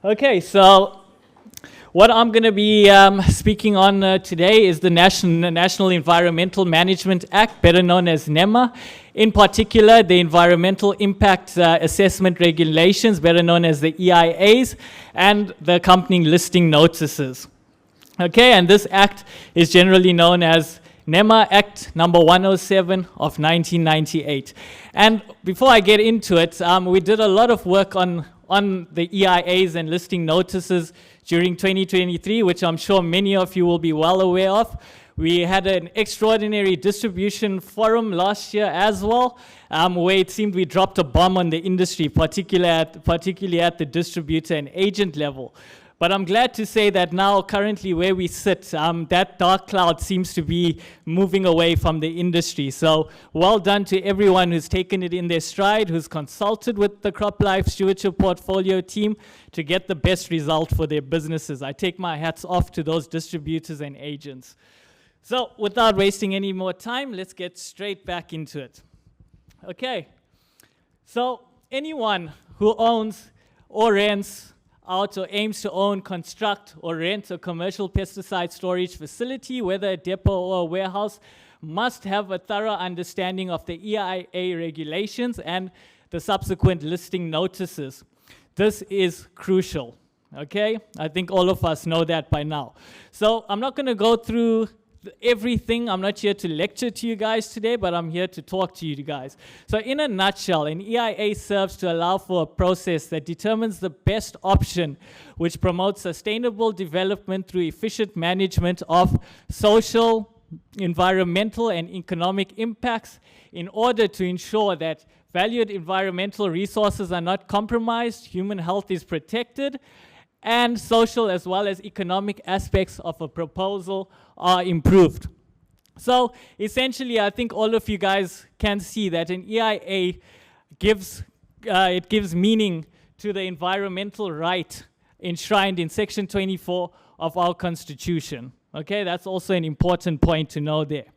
Okay, so what I'm going to be speaking on today is the National Environmental Management Act, better known as NEMA. In particular, the Environmental Impact Assessment Regulations, better known as the EIAs, and the accompanying listing notices. Okay, and this act is generally known as NEMA Act number 107 of 1998. And before I get into it, we did a lot of work on the EIAs and listing notices during 2023, which I'm sure many of you will be well aware of. We had an extraordinary distribution forum last year as well, where it seemed we dropped a bomb on the industry, particularly at the distributor and agent level. But I'm glad to say that now, currently where we sit, that dark cloud seems to be moving away from the industry. So well done to everyone who's taken it in their stride, who's consulted with the Crop Life Stewardship Portfolio team to get the best result for their businesses. I take my hats off to those distributors and agents. So without wasting any more time, let's get straight back into it. Okay, so anyone who owns or rents out or aims to own, construct, or rent a commercial pesticide storage facility, whether a depot or a warehouse, must have a thorough understanding of the EIA regulations and the subsequent listing notices. This is crucial, okay? I think all of us know that by now. So I'm not going to go through everything. I'm not here to lecture to you guys today, but I'm here to talk to you guys. So in a nutshell, an EIA serves to allow for a process that determines the best option, which promotes sustainable development through efficient management of social, environmental, and economic impacts in order to ensure that valued environmental resources are not compromised, human health is protected, and social as well as economic aspects of a proposal are improved. So essentially, I think all of you guys can see that an EIA gives meaning to the environmental right enshrined in Section 24 of our Constitution. Okay, that's also an important point to know there.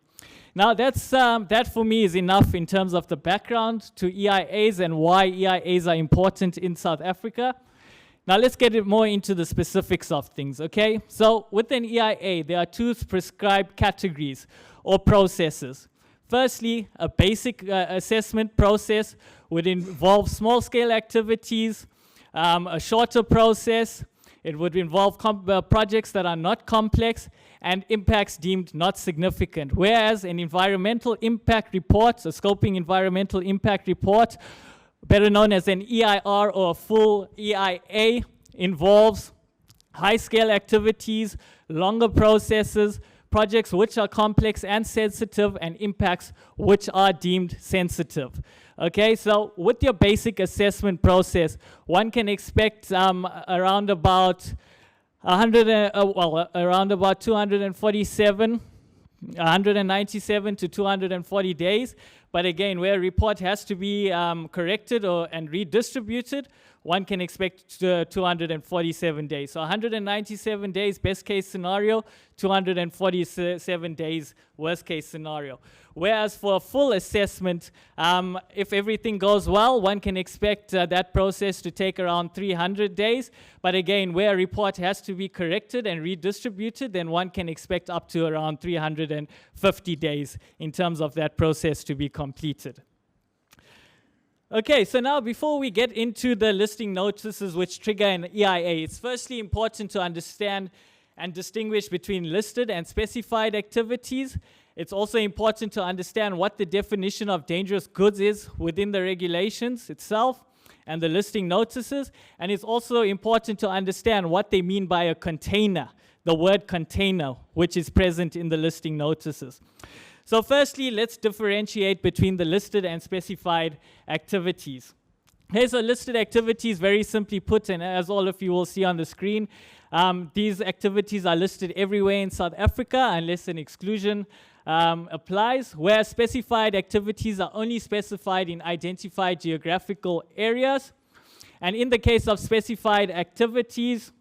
Now, that for me is enough in terms of the background to EIAs and why EIAs are important in South Africa. Now let's get it more into the specifics of things, okay? So with an EIA, there are two prescribed categories or processes. Firstly, a basic assessment process would involve small-scale activities, a shorter process. It would involve projects that are not complex and impacts deemed not significant. Whereas an environmental impact report, a scoping environmental impact report, better known as an EIR or a full EIA, involves high-scale activities, longer processes, projects which are complex and sensitive, and impacts which are deemed sensitive. Okay, so with your basic assessment process, one can expect around about 197 to 240 days. But again, where a report has to be corrected and redistributed, one can expect 247 days. So 197 days, best case scenario, 247 days, worst case scenario. Whereas for a full assessment, if everything goes well, one can expect that process to take around 300 days. But again, where a report has to be corrected and redistributed, then one can expect up to around 350 days in terms of that process to be completed. Okay, so now before we get into the listing notices which trigger an EIA, it's firstly important to understand and distinguish between listed and specified activities. It's also important to understand what the definition of dangerous goods is within the regulations itself and the listing notices. And it's also important to understand what they mean by a container, the word container, which is present in the listing notices. So firstly, let's differentiate between the listed and specified activities. Here's a listed activities, very simply put, and as all of you will see on the screen, these activities are listed everywhere in South Africa unless an exclusion applies, where specified activities are only specified in identified geographical areas. And in the case of specified activities,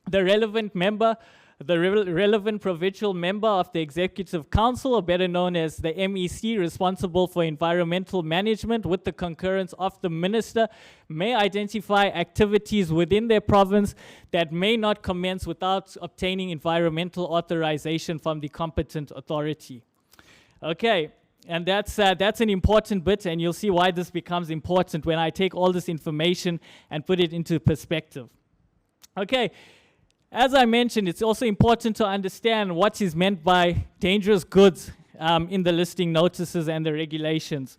the relevant member the relevant provincial member of the Executive Council, or better known as the MEC, responsible for environmental management, with the concurrence of the minister, may identify activities within their province that may not commence without obtaining environmental authorization from the competent authority. Okay, and that's an important bit, and you'll see why this becomes important when I take all this information and put it into perspective. Okay. As I mentioned, it's also important to understand what is meant by dangerous goods in the listing notices and the regulations.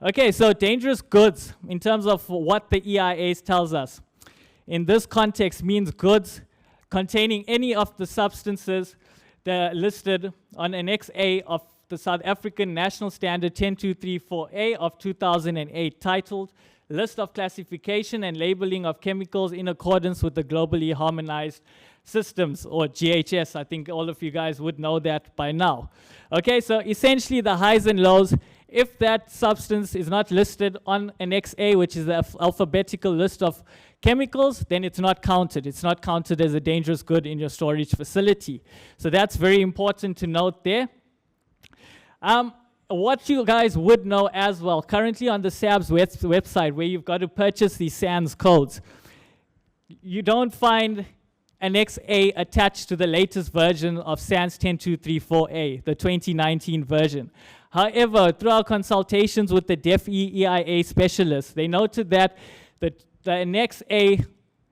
Okay, so dangerous goods, in terms of what the EIA tells us, in this context means goods containing any of the substances that are listed on Annex A of the South African National Standard 10234A of 2008, titled List of Classification and Labeling of Chemicals in Accordance with the Globally Harmonized Systems, or GHS. I think all of you guys would know that by now. Okay, so essentially the highs and lows, if that substance is not listed on Annex A, which is the alphabetical list of chemicals, then it's not counted. It's not counted as a dangerous good in your storage facility. So that's very important to note there. What you guys would know as well, currently on the SABS website, where you've got to purchase these SANS codes, you don't find Annex A attached to the latest version of SANS 10234A, the 2019 version. However, through our consultations with the DEF-E EIA specialists, they noted that the Annex A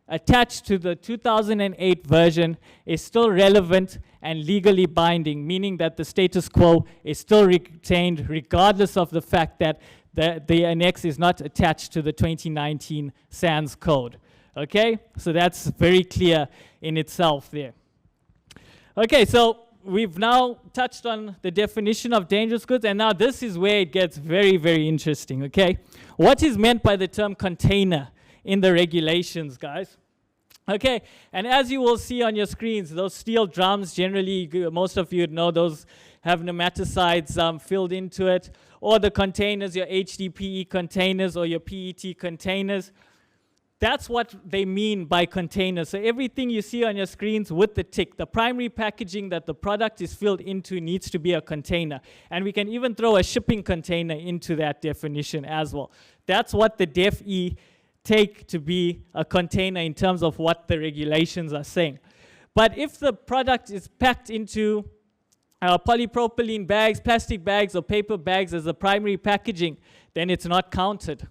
attached to the 2008 version is still relevant and legally binding, meaning that the status quo is still retained regardless of the fact that the annex is not attached to the 2019 SANS code. Okay, so that's very clear in itself there. Okay, so we've now touched on the definition of dangerous goods, and now this is where it gets very, very interesting, okay? What is meant by the term container in the regulations, guys? Okay, and as you will see on your screens, those steel drums, generally, most of you would know those have nematicides filled into it, or the containers, your HDPE containers or your PET containers. That's what they mean by containers. So everything you see on your screens with the tick, the primary packaging that the product is filled into needs to be a container. And we can even throw a shipping container into that definition as well. That's what the DEF-E take to be a container in terms of what the regulations are saying. But if the product is packed into polypropylene bags, plastic bags, or paper bags as the primary packaging, then it's not counted.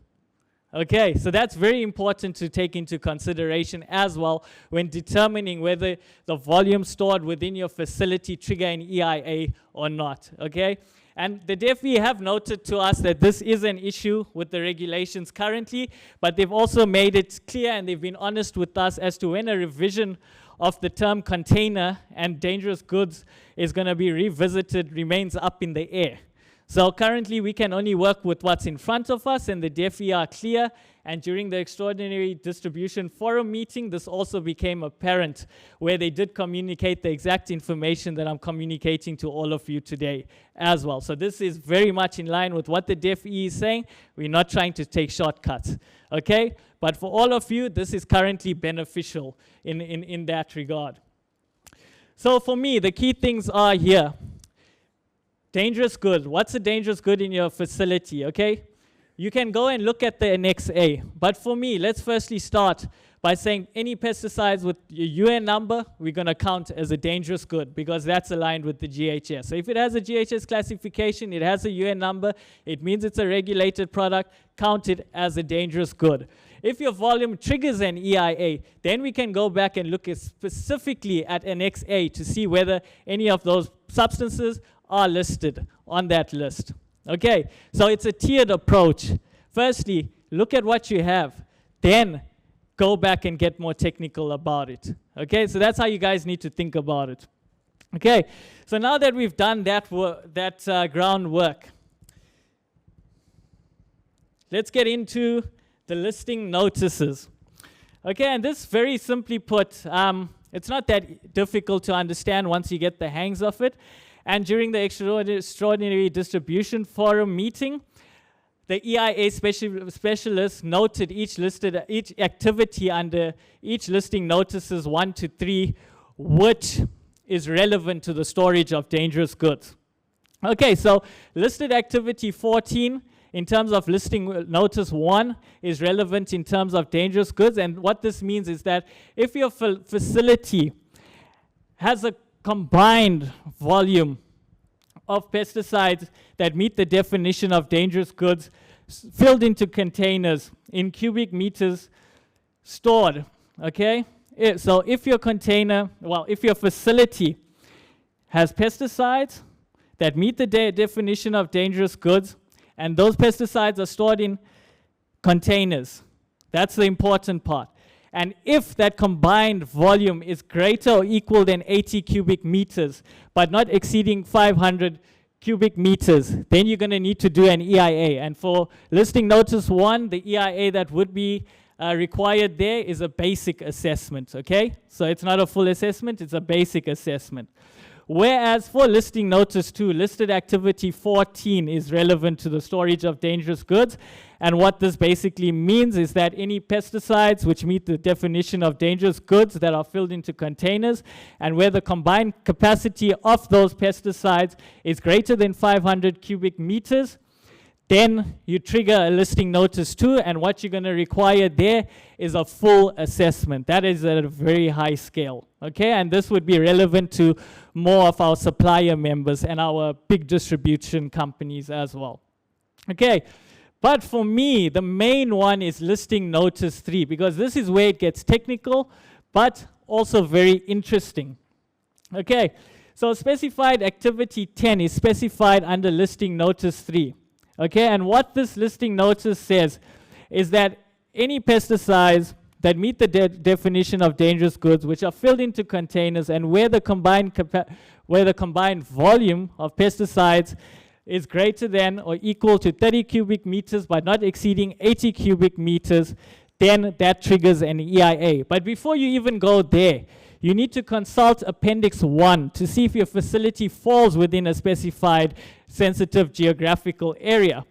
Okay, so that's very important to take into consideration as well when determining whether the volume stored within your facility trigger an EIA or not, okay? And the DEF-E have noted to us that this is an issue with the regulations currently, but they've also made it clear and they've been honest with us as to when a revision of the term container and dangerous goods is going to be revisited remains up in the air. So currently we can only work with what's in front of us, and the DEF-E are clear. And during the Extraordinary Distribution Forum meeting, this also became apparent, where they did communicate the exact information that I'm communicating to all of you today as well. So this is very much in line with what the DEF-E is saying. We're not trying to take shortcuts, okay? But for all of you, this is currently beneficial in that regard. So for me, the key things are here. Dangerous good. What's a dangerous good in your facility, okay? You can go and look at the Annex A. But for me, let's firstly start by saying any pesticides with your UN number, we're going to count as a dangerous good because that's aligned with the GHS. So if it has a GHS classification, it has a UN number, it means it's a regulated product, count it as a dangerous good. If your volume triggers an EIA, then we can go back and look specifically at Annex A to see whether any of those substances are listed on that list. Okay, so it's a tiered approach. Firstly, look at what you have, then go back and get more technical about it. Okay, so that's how you guys need to think about it. Okay, so now that we've done that groundwork, let's get into the listing notices. Okay, and this very simply put, it's not that difficult to understand once you get the hangs of it. And during the Extraordinary Distribution Forum meeting, the EIA specialists noted each activity under each listing notices 1 to 3 which is relevant to the storage of dangerous goods. Okay, so listed activity 14 in terms of listing notice 1 is relevant in terms of dangerous goods. And what this means is that if your facility has a combined volume of pesticides that meet the definition of dangerous goods filled into containers in cubic meters stored, okay? So if your container, if your facility has pesticides that meet the definition of dangerous goods, and those pesticides are stored in containers, that's the important part. And if that combined volume is greater or equal than 80 cubic meters, but not exceeding 500 cubic meters, then you're going to need to do an EIA. And for listing notice 1, the EIA that would be required there is a basic assessment, okay? So it's not a full assessment, it's a basic assessment. Whereas for listing notice 2, listed activity 14 is relevant to the storage of dangerous goods. And what this basically means is that any pesticides which meet the definition of dangerous goods that are filled into containers, and where the combined capacity of those pesticides is greater than 500 cubic meters, then you trigger a listing notice 2, and what you're going to require there is a full assessment. That is at a very high scale, okay? And this would be relevant to more of our supplier members and our big distribution companies as well. Okay, but for me, the main one is listing notice 3, because this is where it gets technical, but also very interesting. Okay, so specified activity 10 is specified under listing notice 3. Okay, and what this listing notice says is that any pesticides that meet the definition of dangerous goods, which are filled into containers, and where the combined volume of pesticides is greater than or equal to 30 cubic meters but not exceeding 80 cubic meters, then that triggers an EIA. But before you even go there, you need to consult Appendix 1 to see if your facility falls within a specified sensitive geographical area.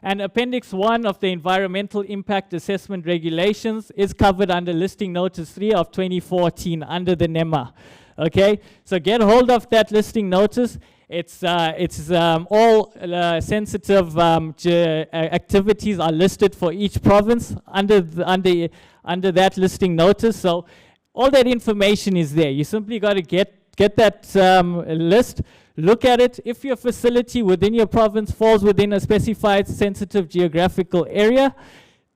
And Appendix 1 of the Environmental Impact Assessment Regulations is covered under Listing Notice 3 of 2014 under the NEMA. Okay, so get hold of that listing notice. It's all sensitive activities are listed for each province under that listing notice. So all that information is there. You simply got to get that list, look at it. If your facility within your province falls within a specified sensitive geographical area,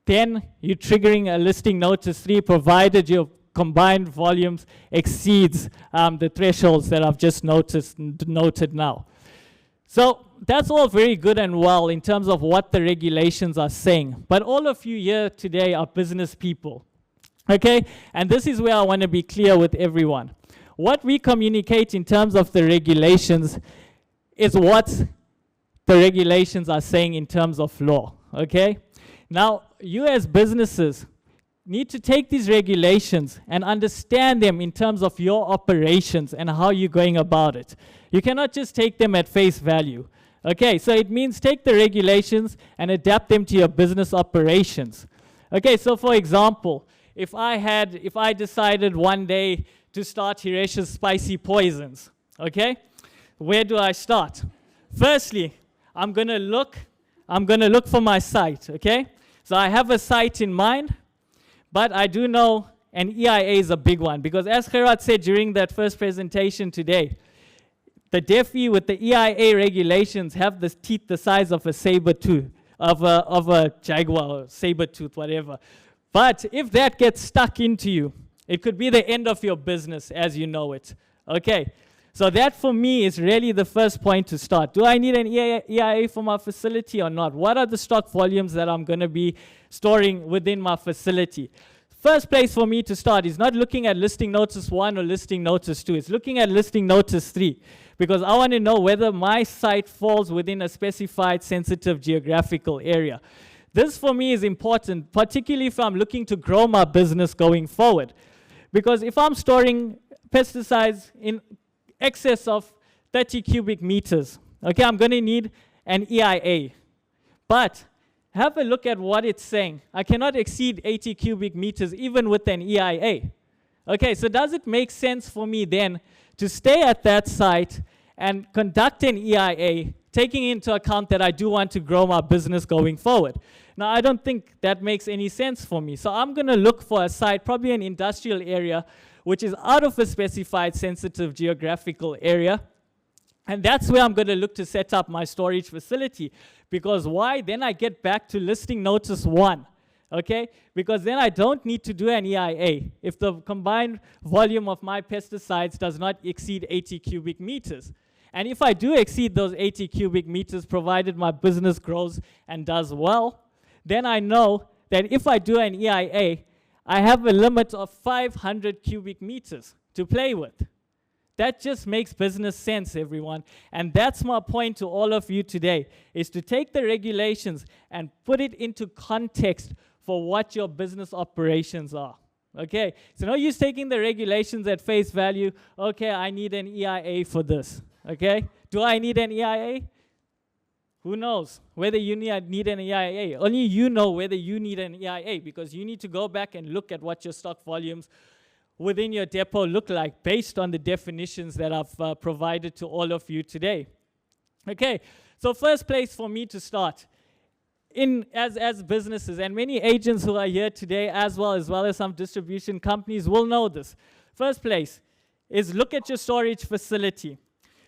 then you're triggering a listing notice 3, provided your combined volumes exceeds the thresholds that I've just noted now. So that's all very good and well in terms of what the regulations are saying. But all of you here today are business people. Okay, and this is where I want to be clear with everyone. What we communicate in terms of the regulations is what the regulations are saying in terms of law, okay? Now, you as businesses need to take these regulations and understand them in terms of your operations and how you're going about it. You cannot just take them at face value. Okay, so it means take the regulations and adapt them to your business operations. Okay, so for example, if I decided one day to start Hiresh's Spicy Poisons, okay? Where do I start? Firstly, I'm gonna look for my site, okay? So I have a site in mind, but I do know an EIA is a big one, because as Gerard said during that first presentation today, the DEFI with the EIA regulations have the teeth the size of a saber tooth, of a jaguar, or saber tooth, whatever. But if that gets stuck into you, it could be the end of your business as you know it. Okay, so that for me is really the first point to start. Do I need an EIA for my facility or not? What are the stock volumes that I'm going to be storing within my facility? First place for me to start is not looking at listing notice 1 or listing notice 2. It's looking at listing notice 3, because I want to know whether my site falls within a specified sensitive geographical area. This for me is important, particularly if I'm looking to grow my business going forward. Because if I'm storing pesticides in excess of 30 cubic meters, okay, I'm going to need an EIA. But have a look at what it's saying. I cannot exceed 80 cubic meters even with an EIA. Okay, so does it make sense for me then to stay at that site and conduct an EIA, taking into account that I do want to grow my business going forward? Now, I don't think that makes any sense for me. So I'm going to look for a site, probably an industrial area, which is out of a specified sensitive geographical area. And that's where I'm going to look to set up my storage facility. Because why? Then I get back to listing notice 1. Okay? Because then I don't need to do an EIA if the combined volume of my pesticides does not exceed 80 cubic meters. And if I do exceed those 80 cubic meters, provided my business grows and does well, then I know that if I do an EIA, I have a limit of 500 cubic meters to play with. That just makes business sense, everyone. And that's my point to all of you today, is to take the regulations and put it into context for what your business operations are. Okay, so no use taking the regulations at face value. Okay, I need an EIA for this. Okay, do I need an EIA? Who knows whether you need an EIA? Only you know whether you need an EIA, because you need to go back and look at what your stock volumes within your depot look like based on the definitions that I've provided to all of you today. Okay, so first place for me to start as businesses, and many agents who are here today as well as some distribution companies will know this. First place is look at your storage facility.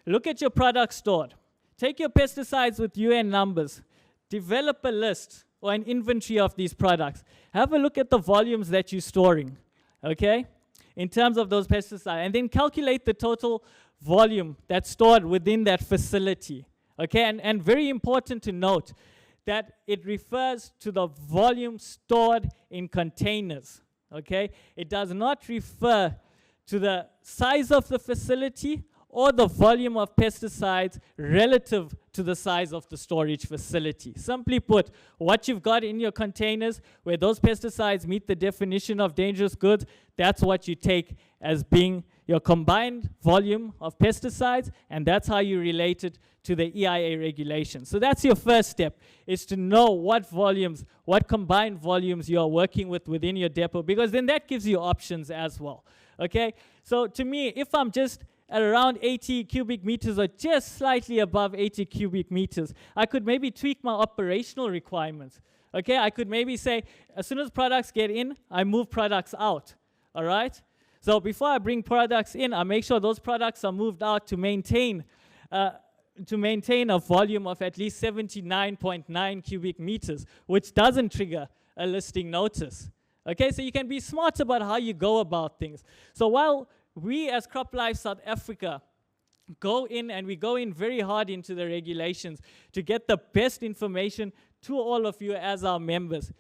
Look at your products stored. Take your pesticides with UN numbers. Develop a list or an inventory of these products. Have a look at the volumes that you're storing, okay, in terms of those pesticides. And then calculate the total volume that's stored within that facility, okay? And very important to note that it refers to the volume stored in containers, okay? It does not refer to the size of the facility or the volume of pesticides relative to the size of the storage facility. Simply put, what you've got in your containers, where those pesticides meet the definition of dangerous goods, that's what you take as being your combined volume of pesticides, and that's how you relate it to the EIA regulations. So that's your first step, is to know what volumes, what combined volumes you are working with within your depot, because then that gives you options as well, okay? So to me, if I'm just at around 80 cubic meters or just slightly above 80 cubic meters, I could maybe tweak my operational requirements. Okay, I could maybe say, as soon as products get in, I move products out, all right? So before I bring products in, I make sure those products are moved out to maintain a volume of at least 79.9 cubic meters, which doesn't trigger a listing notice. Okay, so you can be smart about how you go about things. So while we as CropLife South Africa go in very hard into the regulations to get the best information to all of you as our members,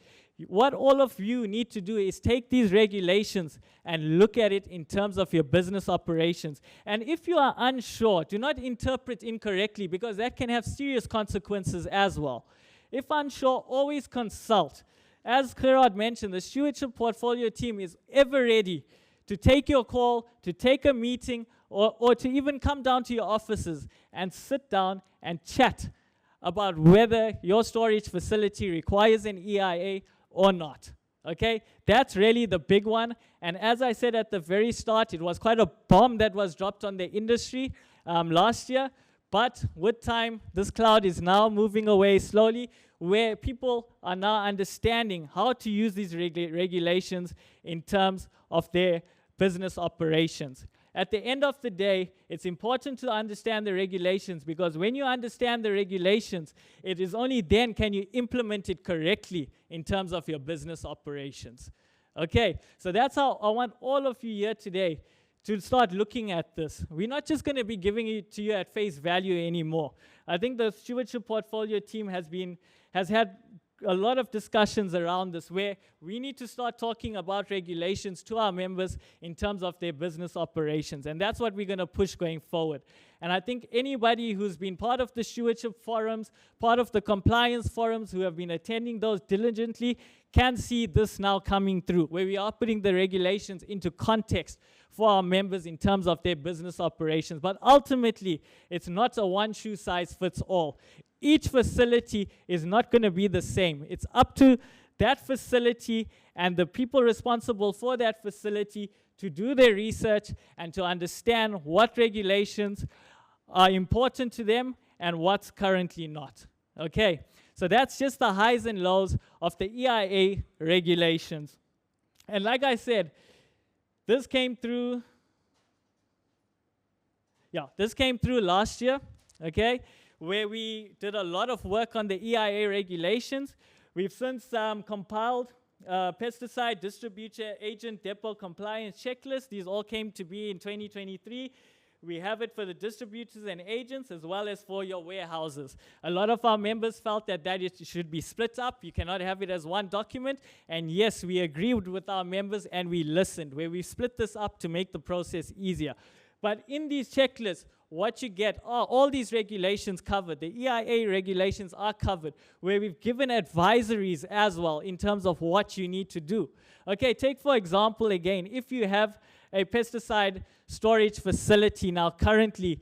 what all of you need to do is take these regulations and look at it in terms of your business operations. And if you are unsure, do not interpret incorrectly, because that can have serious consequences as well. If unsure, always consult. As Gerard mentioned, the stewardship portfolio team is ever ready to take your call, to take a meeting, or to even come down to your offices and sit down and chat about whether your storage facility requires an EIA or not, okay? That's really the big one. And as I said at the very start, it was quite a bomb that was dropped on the industry last year. But with time, this cloud is now moving away slowly, where people are now understanding how to use these regulations in terms of their business operations. At the end of the day, it's important to understand the regulations, because when you understand the regulations, it is only then can you implement it correctly in terms of your business operations. Okay, so that's how I want all of you here today to start looking at this. We're not just going to be giving it to you at face value anymore. I think the stewardship portfolio team has had a lot of discussions around this, where we need to start talking about regulations to our members in terms of their business operations. And that's what we're going to push going forward. And I think anybody who's been part of the stewardship forums, part of the compliance forums, who have been attending those diligently, can see this now coming through, where we are putting the regulations into context for our members in terms of their business operations. But ultimately, it's not a one-shoe-size-fits-all. Each facility is not going to be the same. It's up to that facility and the people responsible for that facility to do their research and to understand what regulations are important to them and what's currently not. Okay, so that's just the highs and lows of the EIA regulations. And like I said, this came through last year, okay, where we did a lot of work on the EIA regulations. We've since compiled pesticide distributor agent depot compliance checklist. These all came to be in 2023. We have it for the distributors and agents as well as for your warehouses. A lot of our members felt that it should be split up. You cannot have it as one document. And yes, we agreed with our members and we listened, where we split this up to make the process easier. But in these checklists, what you get are all these regulations covered. The EIA regulations are covered, where we've given advisories as well in terms of what you need to do. Okay, take for example again, if you have a pesticide storage facility now currently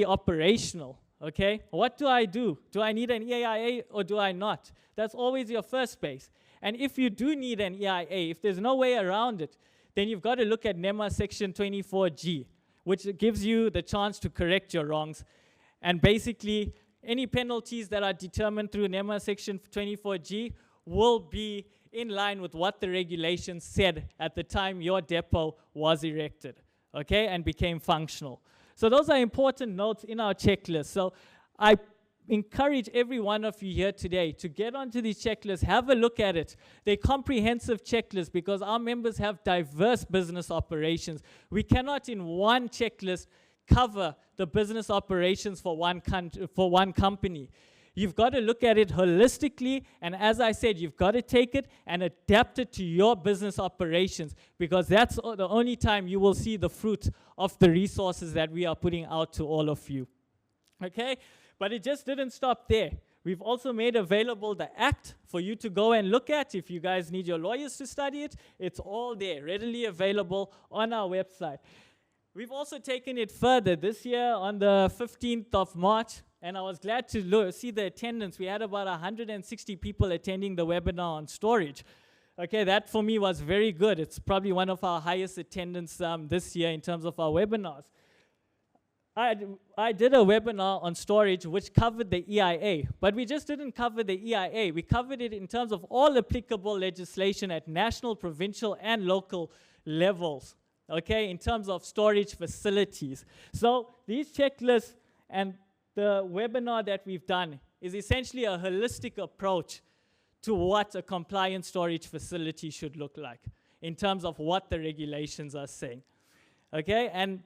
operational, okay, what do I do? Do I need an EIA or do I not? That's always your first base. And if you do need an EIA, if there's no way around it, then you've got to look at NEMA section 24G, which gives you the chance to correct your wrongs. And basically, any penalties that are determined through NEMA section 24G will be in line with what the regulations said at the time your depot was erected, okay, and became functional. So those are important notes in our checklist. So I encourage every one of you here today to get onto these checklists, have a look at it. They're comprehensive checklists because our members have diverse business operations. We cannot in one checklist cover the business operations for one company. You've got to look at it holistically, and as I said, you've got to take it and adapt it to your business operations, because that's the only time you will see the fruit of the resources that we are putting out to all of you. Okay? But it just didn't stop there. We've also made available the Act for you to go and look at. If you guys need your lawyers to study it, it's all there, readily available on our website. We've also taken it further this year on the 15th of March, and I was glad to see the attendance. We had about 160 people attending the webinar on storage. Okay, that for me was very good. It's probably one of our highest attendance this year in terms of our webinars. I did a webinar on storage which covered the EIA, but we just didn't cover the EIA. We covered it in terms of all applicable legislation at national, provincial, and local levels, okay, in terms of storage facilities. So these checklists and the webinar that we've done is essentially a holistic approach to what a compliant storage facility should look like in terms of what the regulations are saying, okay? And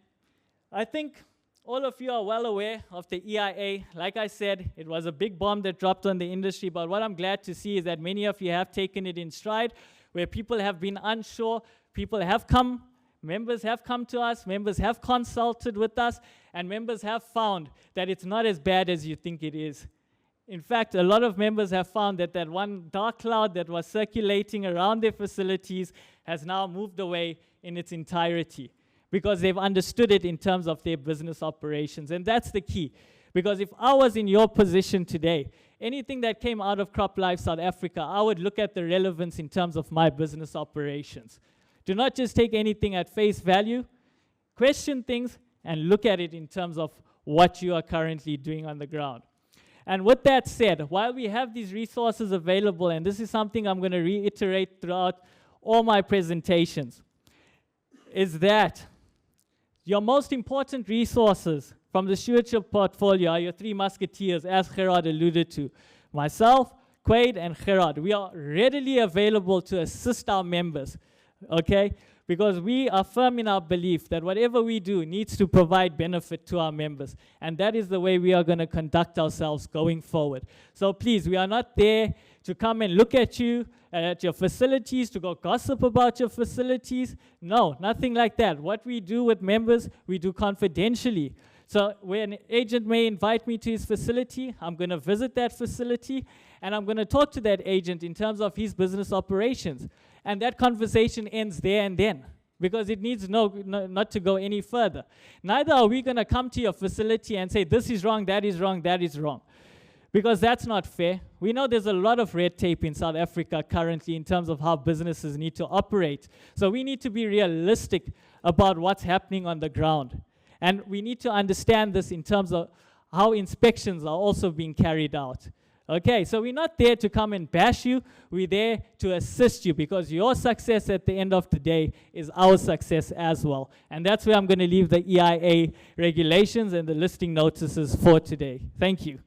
I think all of you are well aware of the EIA. Like I said, it was a big bomb that dropped on the industry, but what I'm glad to see is that many of you have taken it in stride, where people have been unsure, members have come to us, members have consulted with us, and members have found that it's not as bad as you think it is. In fact, a lot of members have found that that one dark cloud that was circulating around their facilities has now moved away in its entirety, because they've understood it in terms of their business operations. And that's the key. Because if I was in your position today, anything that came out of CropLife South Africa, I would look at the relevance in terms of my business operations. Do not just take anything at face value. Question things and look at it in terms of what you are currently doing on the ground. And with that said, while we have these resources available, and this is something I'm going to reiterate throughout all my presentations, is that your most important resources from the stewardship portfolio are your three musketeers, as Gerard alluded to. Myself, Quaid, and Gerard. We are readily available to assist our members, okay? Because we are firm in our belief that whatever we do needs to provide benefit to our members. And that is the way we are going to conduct ourselves going forward. So please, we are not there to come and look at you, at your facilities, to go gossip about your facilities. No, nothing like that. What we do with members, we do confidentially. So when an agent may invite me to his facility, I'm going to visit that facility, and I'm going to talk to that agent in terms of his business operations. And that conversation ends there and then, because it needs not to go any further. Neither are we going to come to your facility and say, this is wrong, that is wrong, that is wrong. because that's not fair. We know there's a lot of red tape in South Africa currently in terms of how businesses need to operate. So we need to be realistic about what's happening on the ground. And we need to understand this in terms of how inspections are also being carried out. Okay, so we're not there to come and bash you. We're there to assist you, because your success at the end of the day is our success as well. And that's where I'm going to leave the EIA regulations and the listing notices for today. Thank you.